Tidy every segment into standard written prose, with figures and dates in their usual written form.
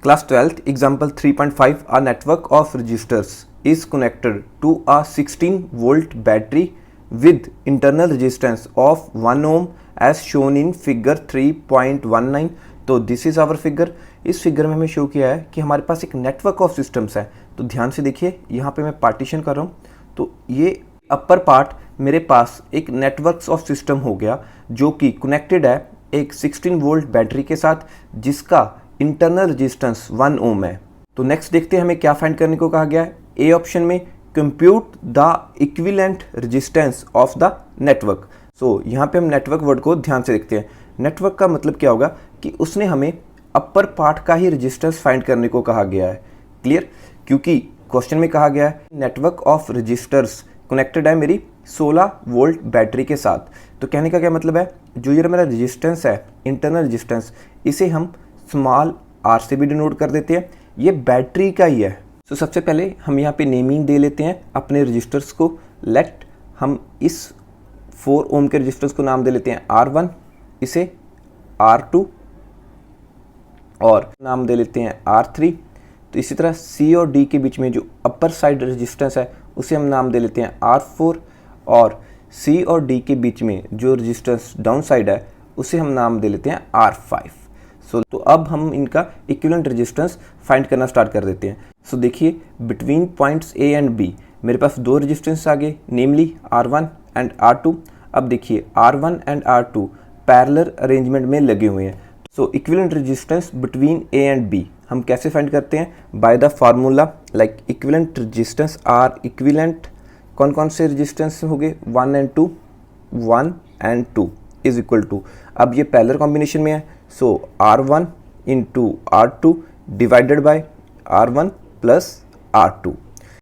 Class 12th, example 3.5, a network of resistors is connected to a 16-volt battery with internal resistance of 1 ohm as shown in figure 3.19. तो this is our figure. इस figure में हमें show किया है कि हमारे पास एक network of systems है। तो ध्यान से देखिए, यहाँ पे मैं पार्टीशन कर रहा हूँ। तो ये अपर पार्ट मेरे पास एक नेटवर्क ऑफ सिस्टम हो गया जो कि कनेक्टेड है एक 16 वोल्ट बैटरी के साथ जिसका इंटरनल रेजिस्टेंस 1 ओम है। तो नेक्स्ट देखते हैं हमें क्या फाइंड करने को कहा गया है। ए ऑप्शन में compute the equivalent resistance of the network. So यहाँ पे हम नेटवर्क वर्ड को ध्यान से देखते हैं। नेटवर्क का मतलब क्या होगा कि उसने हमें अपर पार्ट का ही रेजिस्टेंस फाइंड करने को कहा गया है। क्लियर? क्योंकि क्वेश्चन में कहा गया है नेटवर्क ऑफ रजिस्टर्स कनेक्टेड है मेरी 16 वोल्ट बैटरी के साथ। तो कहने का क्या मतलब है, जो ये मेरा रेजिस्टेंस है इंटरनल रेजिस्टेंस, इसे हम स्मॉल आर से भी डिनोट कर देते हैं। ये बैटरी का ही है। तो सबसे पहले हम यहाँ पे नेमिंग दे लेते हैं अपने रजिस्टर्स को। लेट हम इस 4 ओम के रजिस्टर्स को नाम दे लेते हैं R1, इसे R2 और नाम दे लेते हैं R3। तो इसी तरह C और D के बीच में जो अपर साइड रेजिस्टेंस है उसे हम नाम दे लेते हैं R4 और C और D के बीच में जो रेजिस्टेंस डाउन साइड है उसे हम नाम दे लेते हैं R5। तो अब हम इनका इक्विवेलेंट रेजिस्टेंस फाइंड करना स्टार्ट कर देते हैं। सो देखिए, between points A and B मेरे पास दो रेजिस्टेंस आ गए, नेमली R1 एंड R2। अब देखिए R1 and R2 parallel arrangement में लगे हुए हैं। So equivalent resistance between A and B हम कैसे फाइंड करते हैं? By the formula like equivalent resistance R equivalent. कौन कौन से रेजिस्टेंस हो गए? 1 and 2, 1 and 2 is equal to, अब ये पैरेलल कॉम्बिनेशन में है, so R1 into R2 divided by R1 plus R2।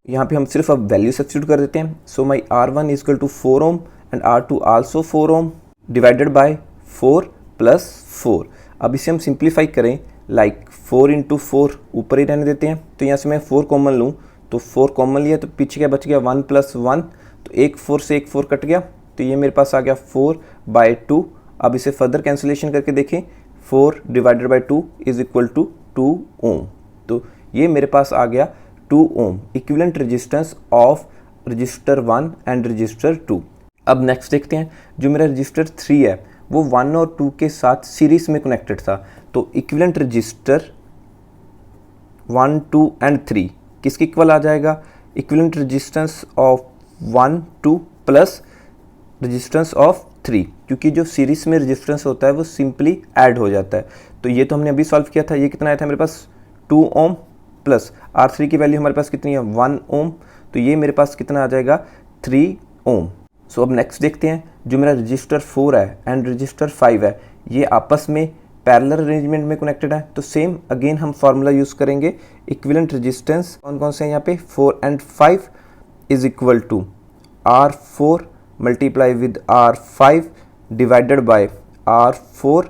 यहाँ पे हम सिर्फ अब वैल्यू सब्स्टिट्यूट कर देते हैं। So my R1 is equal to 4 ohm and R2 also 4 ohm divided by 4 plus 4। अब इसे हम सिंप्लीफाई करें लाइक 4 इंटू 4 ऊपर ही रहने देते हैं। तो यहाँ से मैं 4 कॉमन लूँ तो 4 कॉमन लिया तो पीछे क्या बच गया? 1 प्लस 1। तो एक 4 से एक 4 कट गया, तो ये मेरे पास आ गया 4/2। अब इसे फर्दर कैंसिलेशन करके देखें, 4 divided by 2 is equal to 2 ohm. तो ये मेरे पास आ गया 2 ohm equivalent resistance of resistor 1 and resistor 2। अब नेक्स्ट देखते हैं, जो मेरा रजिस्टर 3 है वो 1 और 2 के साथ सीरीज में कनेक्टेड था। तो इक्विवेलेंट रजिस्टर 1, 2 एंड 3 किसके इक्वल आ जाएगा? Equivalent resistance of 1, 2 plus resistance of 3, क्योंकि जो सीरीज में रेजिस्टेंस होता है वो सिंपली ऐड हो जाता है। तो ये तो हमने अभी सॉल्व किया था। ये कितना आया था मेरे पास? 2 ओम प्लस R3 की वैल्यू हमारे पास कितनी है? 1 ओम। तो ये मेरे पास कितना आ जाएगा? 3 ओम। सो अब नेक्स्ट देखते हैं, जो मेरा रजिस्टर 4 है एंड रजिस्टर 5 है ये आपस में पैरेलल अरेंजमेंट में कनेक्टेड है। तो सेम अगेन हम फार्मूला यूज़ करेंगे। इक्विवेलेंट रेजिस्टेंस कौन कौन से हैं यहाँ पे? 4 and 5 is equal to R4 multiply with R5 divided by R4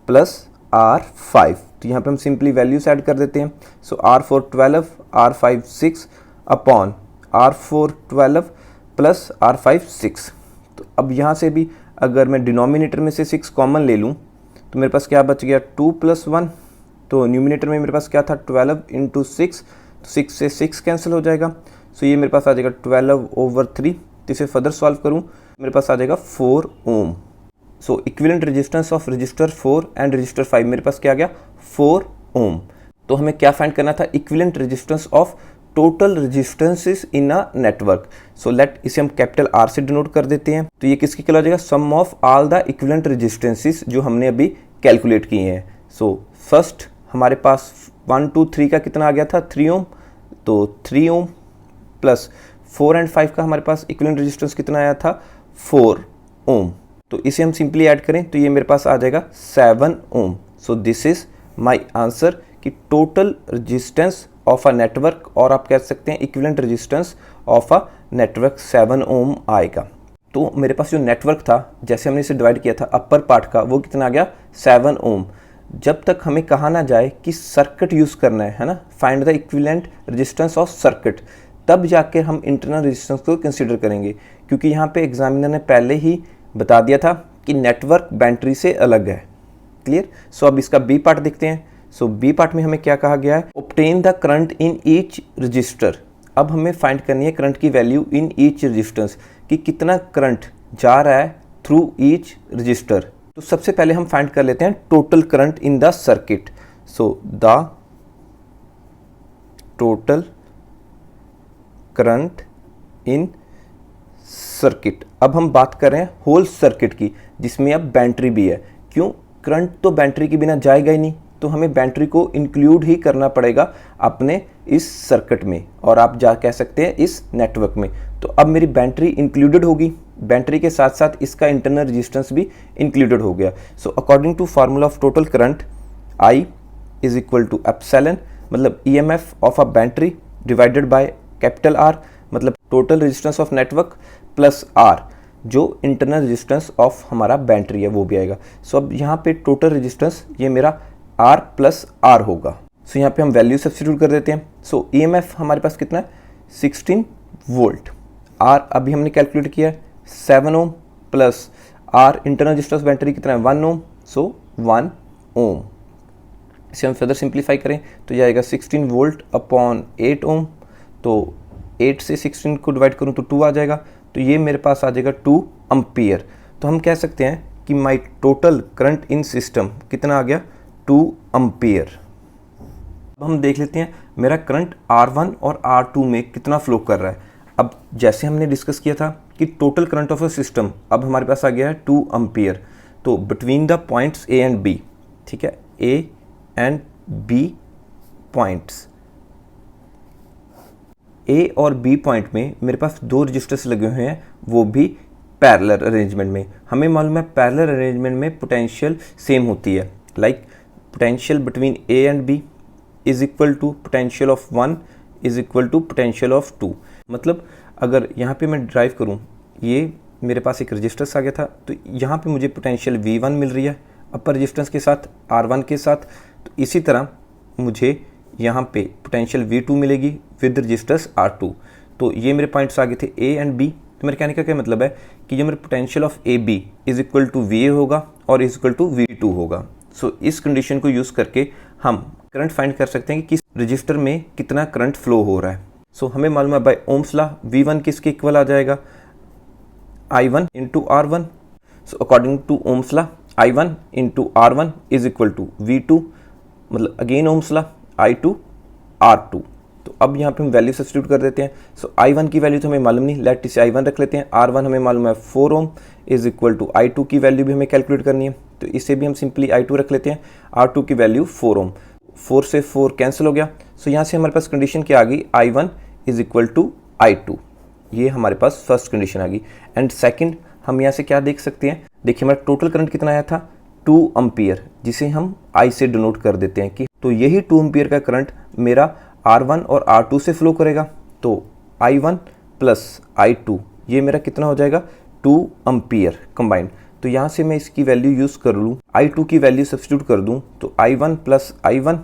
plus R5। तो यहाँ पे हम सिंपली वैल्यूज ऐड कर देते हैं। सो R4 12, R5 6 upon R4 12 plus R5 6। तो अब यहाँ से भी अगर मैं डिनोमिनेटर में से 6 कॉमन ले लूँ तो मेरे पास क्या बच गया? 2 प्लस 1। तो न्यूमिनेटर में मेरे पास क्या था? 12 इंटू 6। तो 6 से 6 कैंसिल हो जाएगा। सो ये मेरे पास आ जाएगा 12/3। तो इसे फर्दर सॉल्व करूँ मेरे पास आ जाएगा 4 ohm. So equivalent resistance of resistor 4 and resistor 5 मेरे पास क्या आ गया? 4 ओम। तो हमें क्या फाइंड करना था? Equivalent resistance of total resistances in a network. So let इसे हम कैपिटल R से डिनोट कर देते हैं। तो ये किसकी इक्वल हो जाएगा? Sum of all the equivalent resistances जो हमने अभी कैलकुलेट किए हैं। सो फर्स्ट हमारे पास 1, 2, 3 का कितना आ गया था? 3 ओम। तो 3 ओम प्लस 4 एंड 5 का हमारे पास इक्विवेलेंट रेजिस्टेंस कितना आया था? 4 ओम। तो इसे हम सिंपली ऐड करें तो ये मेरे पास आ जाएगा 7 ohm. So this is my answer कि total resistance of a network, और आप कह सकते हैं equivalent resistance of a network 7 ohm आएगा। तो मेरे पास जो नेटवर्क था, जैसे हमने इसे डिवाइड किया था अपर पार्ट का, वो कितना आ गया? 7 ओम। जब तक हमें कहा ना जाए कि सर्किट यूज़ करना है ना, find the equivalent resistance of circuit, तब जाकर हम इंटरनल रेजिस्टेंस को कंसीडर करेंगे। क्योंकि यहाँ पे एग्जामिनर ने पहले ही बता दिया था कि नेटवर्क बैटरी से अलग है। क्लियर? सो अब इसका बी पार्ट देखते हैं। सो बी पार्ट में हमें क्या कहा गया है, obtain the current in each resistor. अब हमें फाइंड करनी है करंट की वैल्यू इन ईच रजिस्टेंस, कि कितना करंट जा रहा है थ्रू ईच रजिस्टर। तो सबसे पहले हम फाइंड कर लेते हैं total current in the circuit. So the total current in circuit. अब हम बात कर रहे हैं होल सर्किट की, जिसमें अब बैटरी भी है। क्यों, करंट तो बैटरी के बिना जाएगा ही नहीं, तो हमें बैटरी को इंक्लूड ही करना पड़ेगा अपने इस सर्किट में, और आप जा कह सकते हैं इस नेटवर्क में। तो अब मेरी बैटरी इंक्लूडेड होगी, बैटरी के साथ साथ इसका इंटरनल रेजिस्टेंस भी इंक्लूडेड हो गया। So according to formula of total current, I is equal to epsilon, मतलब EMF of a battery divided by capital R, मतलब total resistance of network, plus R जो इंटरनल रेजिस्टेंस ऑफ हमारा battery है वो भी आएगा। सो अब यहाँ पे टोटल रेजिस्टेंस ये मेरा R प्लस R होगा। सो यहाँ पे हम वैल्यू सब्स्टिट्यूट कर देते हैं। सो EMF हमारे पास कितना है, 16 वोल्ट। R अभी हमने कैलकुलेट किया है 7 ohm, plus R internal resistance battery कितना है 1 ओम, सो 1 ओम। इसे हम फर्दर सिंप्लीफाई करें तो यह आएगा 16 वोल्ट अपॉन 8 ओम, तो 8 से 16 को डिवाइड करूं तो 2 आ जाएगा, तो ये मेरे पास आ जाएगा 2 एम्पियर। तो हम कह सकते हैं कि माई टोटल करंट इन सिस्टम कितना आ गया, 2 एम्पियर। अब हम देख लेते हैं मेरा करंट R1 और R2 में कितना फ्लो कर रहा है। अब जैसे हमने डिस्कस किया था कि total current of a system अब हमारे पास आ गया है 2 एम्पियर। तो between the points A and B, ठीक है, A and B points, A और B पॉइंट में मेरे पास 2 रजिस्टर्स लगे हुए हैं, वो भी पैरेलल अरेंजमेंट में। हमें मालूम है पैरेलल अरेंजमेंट में पोटेंशियल सेम होती है, like potential between A and B is equal to potential of 1 is equal to potential of 2। मतलब अगर यहाँ पे मैं ड्राइव करूँ, ये मेरे पास एक रजिस्टर्स आ गया था, तो यहाँ पे मुझे पोटेंशियल V1 मिल रही है अपर रजिस्टेंस के साथ, R1 के साथ। तो इसी तरह मुझे यहाँ पे पोटेंशियल V2 मिलेगी विद रजिस्टर्स R2। तो ये मेरे पॉइंट्स आ गए थे A एंड B। तो मेरे कहने का क्या मतलब है कि जो मेरे potential of AB is equal to VA होगा और इज इक्वल टू V2 होगा। सो इस कंडीशन को यूज़ करके हम करंट फाइंड कर सकते हैं कि किस रजिस्टर में कितना करंट फ्लो हो रहा है। सो हमें मालूम है बाय ओम्स लॉ V1 किसके इक्वल आ जाएगा, I1 into R1। So according to ohm's law I1 into R1 is equal to V2, मतलब again Ohm's law I2 R2। तो अब यहाँ पे हम वैल्यू सब्स्टिट्यूट कर देते हैं। सो I1 की वैल्यू तो हमें मालूम नहीं, लेट इसे I1 रख लेते हैं। R1 हमें मालूम है 4 ओम इज इक्वल टू I2 की वैल्यू भी हमें कैलकुलेट करनी है, तो इसे भी हम सिंपली I2 रख लेते हैं। R2 की वैल्यू 4 ओम, 4 से 4 कैंसिल हो गया। सो यहाँ से हमारे पास कंडीशन क्या आ गई, I1 is equal to I2। ये हमारे पास फर्स्ट कंडीशन आ गई। एंड सेकेंड हम यहाँ से क्या देख सकते हैं, देखिए हमारा टोटल करंट कितना आया था 2 एम्पियर, जिसे हम I से डिनोट कर देते हैं कि तो यही 2 एम्पियर का करंट मेरा R1 और R2 से फ्लो करेगा। तो I1 प्लस I2 ये मेरा कितना हो जाएगा 2 एम्पियर कंबाइंड। तो यहाँ से मैं इसकी वैल्यू यूज़ कर लूँ, I2 की वैल्यू सब्स्टिट्यूट कर दूँ, तो I1 plus I1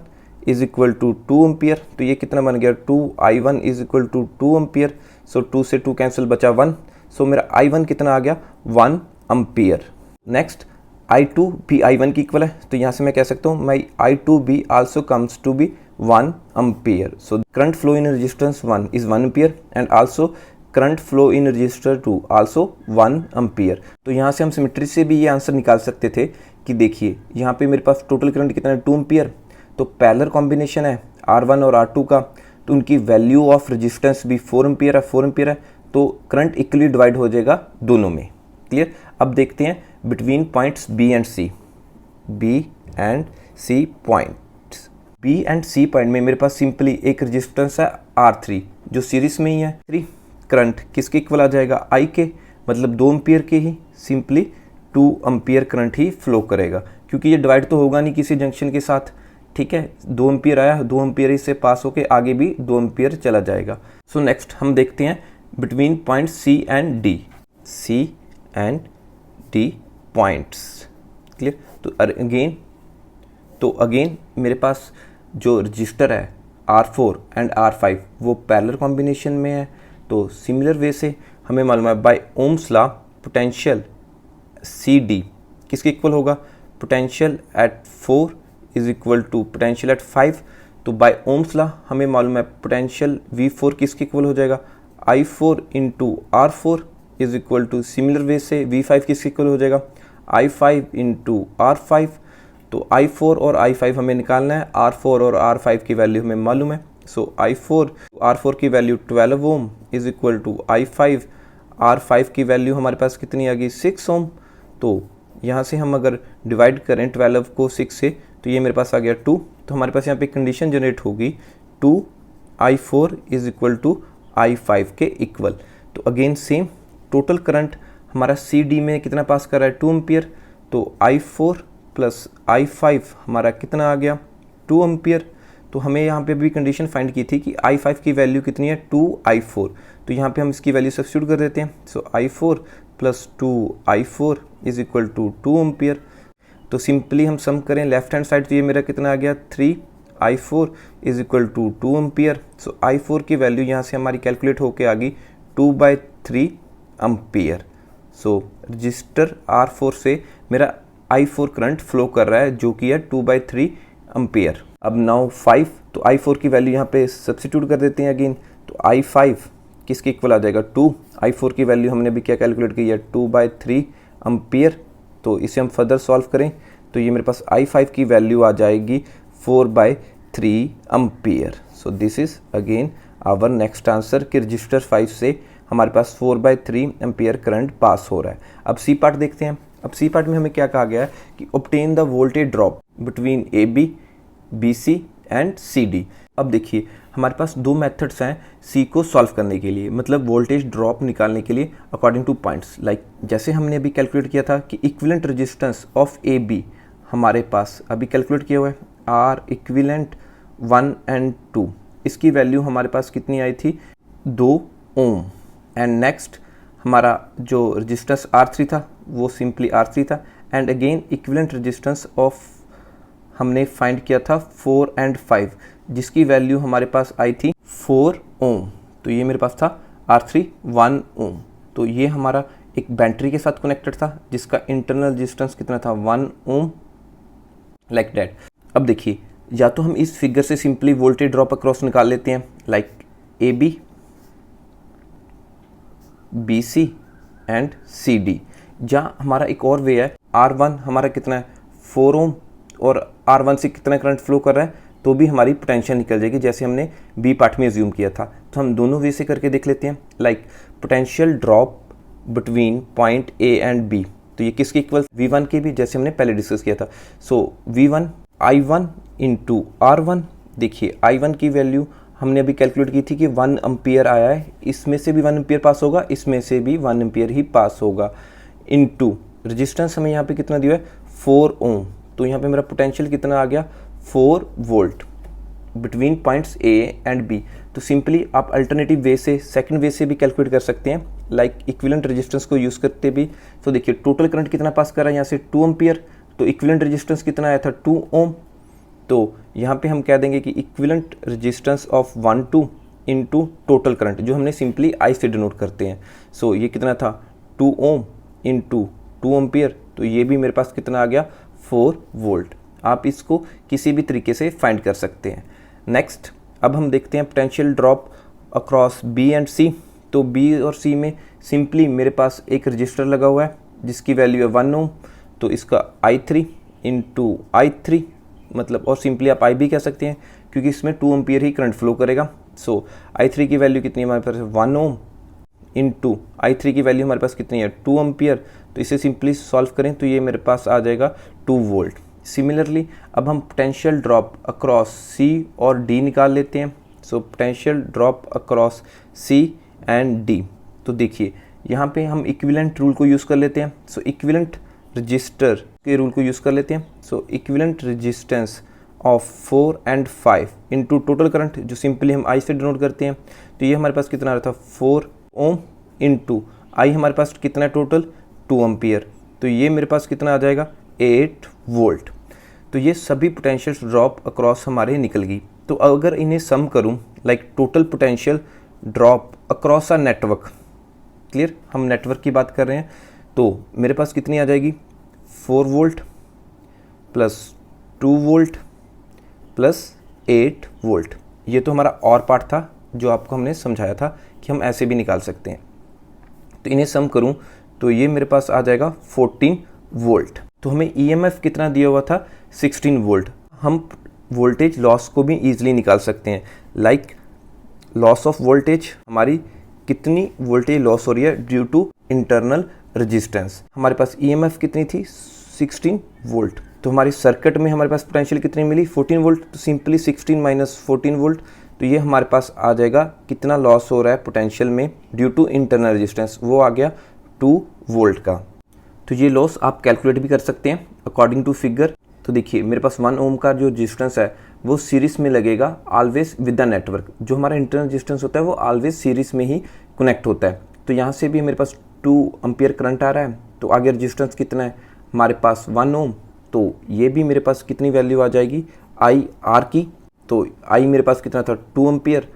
is equal to 2 ampere. तो ये कितना बन गया 2I1 is equal to 2 ampere. सो 2 से 2 कैंसिल बचा 1। सो मेरा I1 कितना आ गया 1 एम्पियर। नेक्स्ट I2 भी I1 की इक्वल है, तो यहाँ से मैं कह सकता हूँ माई I2 भी also comes to be 1 ampere. So current flow in resistance 1 is 1 ampere and also current flow in resistor 2 also 1 ampere. तो यहाँ से हम सिमेट्री से भी ये आंसर निकाल सकते थे कि देखिए यहाँ पे मेरे पास टोटल करंट कितना है 2 एम्पियर, तो पैरेलल कॉम्बिनेशन है R1 और R2 का, तो उनकी वैल्यू ऑफ रेजिस्टेंस भी 4 एम्पियर है, तो करंट इक्वली डिवाइड हो जाएगा दोनों में। क्लियर। अब देखते हैं between points B and C points. B and C point में मेरे पास सिंपली एक रेजिस्टेंस है R3 जो सीरीज में ही है। 3 करंट किसके इक्वल आ जाएगा I के, मतलब 2 एम्पियर के ही, सिंपली 2 एम्पियर करंट ही फ्लो करेगा, क्योंकि ये डिवाइड तो होगा नहीं किसी जंक्शन के साथ। ठीक है, 2 एम्पियर आया, 2 एम्पियर ही से पास होके आगे भी 2 एम्पियर चला जाएगा। सो नेक्स्ट हम देखते हैं between point C and D points. Clear. तो अगेन मेरे पास जो रजिस्टर है R4 एंड R5 वो पैरेलल कॉम्बिनेशन में है। तो सिमिलर वे से हमें मालूम है by ohm's law potential CD किसके इक्वल होगा, potential at 4 is equal to potential at 5। तो बाय ओम्स लॉ हमें मालूम है पोटेंशियल V4 किसके इक्वल हो जाएगा, I4 into R4 is equal to similar way से V5 किसके इक्वल हो जाएगा, I5 इंटू R5। तो I4 और I5 हमें निकालना है, R4 और R5 की वैल्यू हमें मालूम है। सो I4 R4 की value 12 ohm is equal to I5 R5 की वैल्यू हमारे पास कितनी आ गई, 6 ओम। तो यहाँ से हम अगर डिवाइड करें 12 को 6 से तो ये मेरे पास आ गया 2। तो हमारे पास यहाँ पे कंडीशन जनरेट होगी 2I4 is equal to I5 के इक्वल। तो अगेन सेम टोटल करंट हमारा CD में कितना पास कर रहा है, 2 एम्पियर। तो I4 प्लस I5 हमारा कितना आ गया, 2 एम्पियर। तो हमें यहाँ पे भी कंडीशन फाइंड की थी कि I5 की वैल्यू कितनी है, 2I4। तो यहाँ पे हम इसकी वैल्यू सब्स्टिट्यूट कर देते हैं। So I4 plus 2I4 is equal to 2 ampere. तो सिंपली हम सम करें लेफ्ट हैंड साइड, तो ये मेरा कितना आ गया, 3I4 is equal to 2 ampere. So I4 की वैल्यू यहाँ से हमारी कैलकुलेट होके आ गई 2/3 एम्पियर। सो रजिस्टर R4 से मेरा I4 करंट फ्लो कर रहा है जो कि है 2/3 एम्पियर। अब नाउ 5, तो I4 की वैल्यू यहाँ पे सब्स्टिट्यूट कर देते हैं अगेन। तो I5 किसके इक्वल आ जाएगा, 2। I4 की वैल्यू हमने भी क्या कैलकुलेट की है, 2/3 एम्पियर। तो इसे हम फर्दर सॉल्व करें तो ये मेरे पास I5 की वैल्यू आ जाएगी 4/3 ampere. So this is again our next answer कि रजिस्टर 5 से हमारे पास 4/3 एम्पियर करंट पास हो रहा है। अब सी पार्ट देखते हैं। अब सी पार्ट में हमें क्या कहा गया है कि obtain the voltage drop between AB, BC and CD। अब देखिए हमारे पास दो मेथड्स हैं सी को सॉल्व करने के लिए, मतलब वोल्टेज ड्रॉप निकालने के लिए अकॉर्डिंग टू पॉइंट्स। लाइक जैसे हमने अभी कैलकुलेट किया था कि इक्विवेलेंट रेजिस्टेंस ऑफ AB हमारे पास अभी कैलकुलेट किया हुआ है R इक्विवेलेंट 1 and 2, इसकी वैल्यू हमारे पास कितनी आई थी, 2 ओम। एंड नेक्स्ट हमारा जो रेजिस्टेंस R3 था वो सिंपली R3 था। And again equivalent resistance of हमने फाइंड किया था 4 and 5 जिसकी वैल्यू हमारे पास आई थी 4 ओम। तो ये मेरे पास था R3 1 ओम। तो ये हमारा एक बैटरी के साथ कनेक्टेड था जिसका इंटरनल रेजिस्टेंस कितना था, 1 ओम, लाइक दैट। अब देखिए या तो हम इस फिगर से सिंपली वोल्टेज ड्रॉप अक्रॉस निकाल लेते हैं, like AB, BC and CD। जहाँ हमारा एक और वे है, R1 हमारा कितना है, 4 ओम, और R1 से कितना करंट फ्लो कर रहा है तो भी हमारी पोटेंशियल निकल जाएगी जैसे हमने बी पार्ट में एज्यूम किया था। तो हम दोनों वे से करके देख लेते हैं, like potential drop between point A and B। तो ये किसके इक्वल, V1 के भी, जैसे हमने पहले डिस्कस किया था। सो V1 I1 इंटू R1। देखिए I1 की वैल्यू हमने अभी कैलकुलेट की थी कि 1 एम्पियर आया है, इसमें से भी 1 एम्पियर पास होगा, इसमें से भी 1 एम्पियर ही पास होगा, इनटू रेजिस्टेंस हमें यहाँ पे कितना दिया है, 4 ओम। तो यहाँ पे मेरा पोटेंशियल कितना आ गया, 4 volt between points A and B। तो सिंपली आप अल्टरनेटिव वे से, सेकंड वे से भी कैलकुलेट कर सकते हैं, लाइक इक्विवेलेंट रेजिस्टेंस को यूज़ करते भी। तो देखिए टोटल करंट कितना पास कर रहा है यहाँ से, 2 एम्पियर। तो इक्विवेलेंट रेजिस्टेंस कितना आया था, 2 ओम। तो यहाँ पे हम कह देंगे कि equivalent resistance of 1/2 into total current, जो हमने सिंपली I से डिनोट करते हैं। सो ये कितना था, 2 ओम इंटू 2 एम्पियर। तो ये भी मेरे पास कितना आ गया, 4 वोल्ट। आप इसको किसी भी तरीके से फाइंड कर सकते हैं। नेक्स्ट अब हम देखते हैं potential drop across B and C। तो B और C में सिंपली मेरे पास एक रजिस्टर लगा हुआ है जिसकी वैल्यू है 1 ओम। तो इसका I3 इंटू I3, मतलब, और सिंपली आप I भी कह सकते हैं क्योंकि इसमें 2 एम्पियर ही करंट फ्लो करेगा। सो I3 की वैल्यू कितनी है हमारे पास, 1 ओम इंटू I3 की वैल्यू हमारे पास कितनी है, 2 एम्पियर। तो इसे सिंपली सॉल्व करें तो ये मेरे पास आ जाएगा 2 वोल्ट। सिमिलरली अब हम पोटेंशियल ड्रॉप अक्रॉस C और D निकाल लेते हैं। So potential drop across C and D। तो देखिए यहाँ पे हम इक्विवेलेंट रूल को यूज़ कर लेते हैं। सो इक्विवेलेंट रजिस्टर के रूल को यूज़ कर लेते हैं। So equivalent resistance of 4 and 5 into total current, जो सिंपली हम I से डिनोट करते हैं। तो ये हमारे पास कितना आ रहा था, 4 ओम इंटू I हमारे पास कितना टोटल, 2 एम्पियर। तो ये मेरे पास कितना आ जाएगा, 8 वोल्ट। तो ये सभी पोटेंशियल ड्रॉप अक्रॉस हमारे निकल गई। तो अगर इन्हें सम करूं, like total potential drop across a network, clear, हम नेटवर्क की बात कर रहे हैं, तो मेरे पास कितनी आ जाएगी, 4 volt plus 2 volt plus 8 volt. ये तो हमारा और पार्ट था जो आपको हमने समझाया था कि हम ऐसे भी निकाल सकते हैं। तो इन्हें सम करूं तो ये मेरे पास आ जाएगा 14 वोल्ट। तो हमें ईएमएफ कितना दिया हुआ था, 16 वोल्ट। हम वोल्टेज लॉस को भी ईजिली निकाल सकते हैं। लाइक लॉस ऑफ वोल्टेज, हमारी कितनी वोल्टेज लॉस हो रही है ड्यू टू इंटरनल रेजिस्टेंस। हमारे पास ईएमएफ कितनी थी, 16 वोल्ट। तो हमारी सर्किट में हमारे पास पोटेंशियल कितनी मिली, 14 वोल्ट। तो सिंपली 16 माइनस 14 वोल्ट, तो ये हमारे पास आ जाएगा कितना लॉस हो रहा है पोटेंशियल में ड्यू टू इंटरनल रेजिस्टेंस, वो आ गया 2 वोल्ट का। तो ये लॉस आप कैलकुलेट भी कर सकते हैं अकॉर्डिंग टू फिगर। तो देखिए मेरे पास 1 ओम का जो रेजिस्टेंस है वो सीरीज में लगेगा ऑलवेज विद द नेटवर्क। जो हमारा इंटरनल रेजिस्टेंस होता है वो ऑलवेज सीरीज में ही कनेक्ट होता है। तो यहाँ से भी मेरे पास 2 एम्पियर करंट आ रहा है। तो आगे रेजिस्टेंस कितना है हमारे पास 1 ओम, तो ये भी मेरे पास कितनी वैल्यू आ जाएगी आई आर की। तो आई मेरे पास कितना था 2 एम्पियर,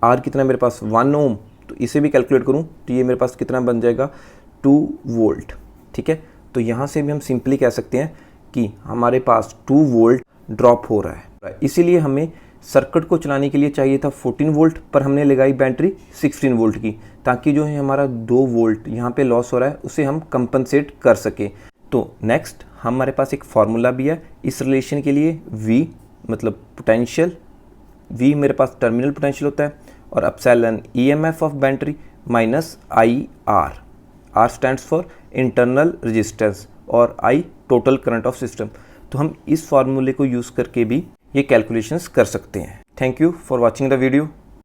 आर कितना मेरे पास 1 ओम। तो इसे भी कैलकुलेट करूँ तो ये मेरे पास कितना बन जाएगा 2 वोल्ट। ठीक है, तो यहाँ से भी हम सिंपली कह सकते हैं कि हमारे पास 2 वोल्ट ड्रॉप हो रहा है। इसीलिए हमें सर्किट को चलाने के लिए चाहिए था 14 वोल्ट, पर हमने लगाई बैटरी 16 वोल्ट की, ताकि जो है हमारा 2 वोल्ट यहाँ पे लॉस हो रहा है उसे हम कंपनसेट कर सके। तो नेक्स्ट हमारे पास एक फार्मूला भी है इस रिलेशन के लिए। V मतलब पोटेंशियल, V मेरे पास टर्मिनल पोटेंशियल होता है, और epsilon EMF of battery minus IR। R stands for internal resistance और I total current of system. तो हम इस फार्मूले को यूज़ करके भी ये कैलकुलेशंस कर सकते हैं। Thank you for watching the video.